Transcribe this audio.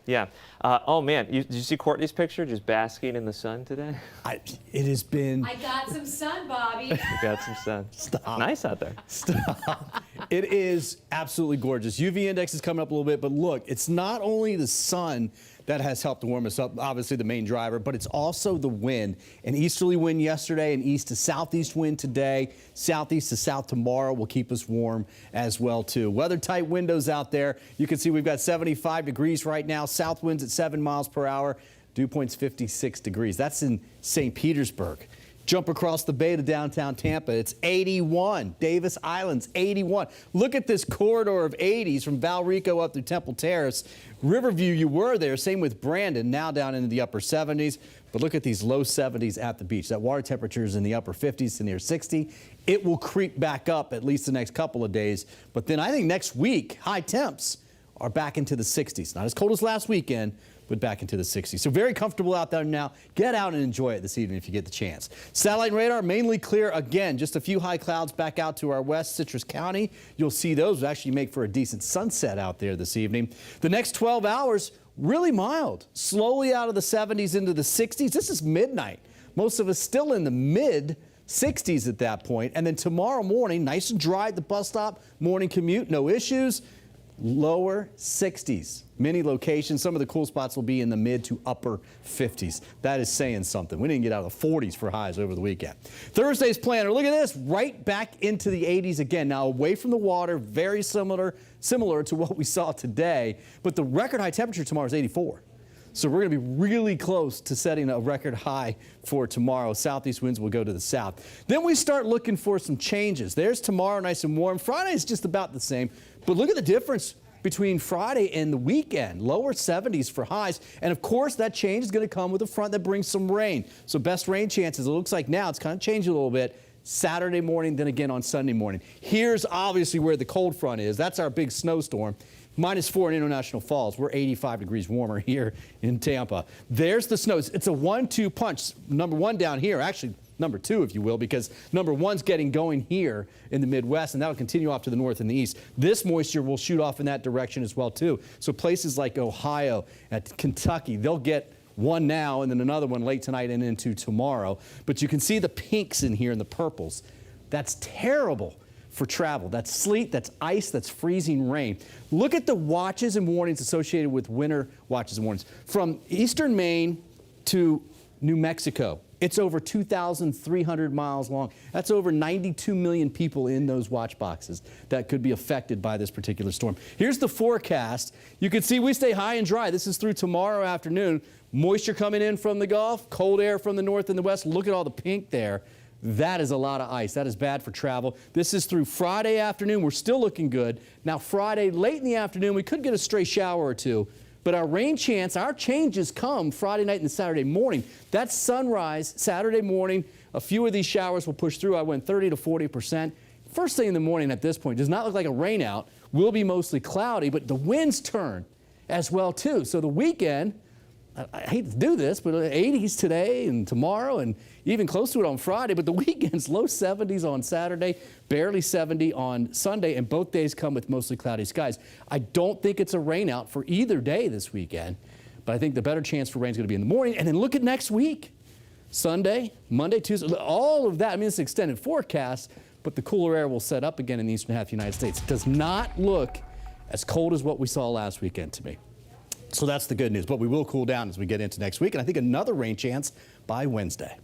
Yeah. Oh, man. Did you see Courtney's picture just basking in the sun today? It has been... I got some sun, Bobby. You got some sun. Stop. Nice out there. Stop. It is absolutely gorgeous. UV index is coming up a little bit, but look, it's not only the sun that has helped to warm us up, obviously the main driver, but it's also the wind. An easterly wind yesterday, an east to southeast wind today, southeast to south tomorrow will keep us warm as well too. Weather tight windows out there. You can see we've got 75 degrees right now, south winds at 7 miles per hour, dew point's 56 degrees. That's in St. Petersburg. Jump across the bay to downtown Tampa. It's 81. Davis Island's 81. Look at this corridor of 80s from Valrico up through Temple Terrace. Riverview, you were there. Same with Brandon, now down into the upper 70s. But look at these low 70s at the beach. That water temperature is in the upper 50s to near 60. It will creep back up at least the next couple of days. But then I think next week, high temps are back into the 60s. Not as cold as last weekend, but back into the 60s. So very comfortable out there now. Get out and enjoy it this evening if you get the chance. Satellite and radar mainly clear again. Just a few high clouds back out to our west, Citrus County. You'll see those actually make for a decent sunset out there this evening. The next 12 hours, really mild. Slowly out of the 70s into the 60s. This is midnight. Most of us still in the mid 60s at that point. And then tomorrow morning, nice and dry at the bus stop. Morning commute, no issues. Lower 60s. Many locations, some of the cool spots will be in the mid to upper 50s. That is saying something. We didn't get out of the 40s for highs over the weekend. Thursday's planner, look at this, right back into the 80s again. Now away from the water, very similar to what we saw today. But the record high temperature tomorrow is 84. So we're going to be really close to setting a record high for tomorrow. Southeast winds will go to the south. Then we start looking for some changes. There's tomorrow, nice and warm. Friday is just about the same. But look at the difference between Friday and the weekend. Lower 70s for highs. And of course, that change is going to come with a front that brings some rain. So best rain chances, it looks like now it's kind of changing a little bit. Saturday morning, then again on Sunday morning. Here's obviously where the cold front is. That's our big snowstorm. -4 in International Falls. We're 85 degrees warmer here in Tampa. There's the snow. It's a 1-2 punch. Number 1 down here, actually number 2, if you will, because number 1's getting going here in the Midwest, and that'll continue off to the north and the east. This moisture will shoot off in that direction as well, too. So places like Ohio, at Kentucky, they'll get one now and then another one late tonight and into tomorrow. But you can see the pinks in here and the purples. That's terrible for travel. That's sleet, that's ice, that's freezing rain. Look at the watches and warnings associated with winter watches and warnings. From eastern Maine to New Mexico, it's over 2,300 miles long. That's over 92 million people in those watch boxes that could be affected by this particular storm. Here's the forecast. You can see we stay high and dry. This is through tomorrow afternoon. Moisture coming in from the Gulf, cold air from the north and the west. Look at all the pink there. That is a lot of ice. That is bad for travel. This is through Friday afternoon. We're still looking good. Now Friday, late in the afternoon, we could get a stray shower or two. But our rain chance, our changes come Friday night and Saturday morning. That's sunrise, Saturday morning. A few of these showers will push through. I went 30 to 40%. First thing in the morning at this point, does not look like a rain out. Will be mostly cloudy, but the winds turn as well too. So the weekend, I hate to do this, but 80s today and tomorrow and even close to it on Friday. But the weekend's low 70s on Saturday, barely 70 on Sunday, and both days come with mostly cloudy skies. I don't think it's a rain out for either day this weekend, but I think the better chance for rain is going to be in the morning. And then look at next week. Sunday, Monday, Tuesday, all of that. I mean, it's an extended forecast, but the cooler air will set up again in the eastern half of the United States. It does not look as cold as what we saw last weekend to me. So that's the good news, but we will cool down as we get into next week, and I think another rain chance by Wednesday.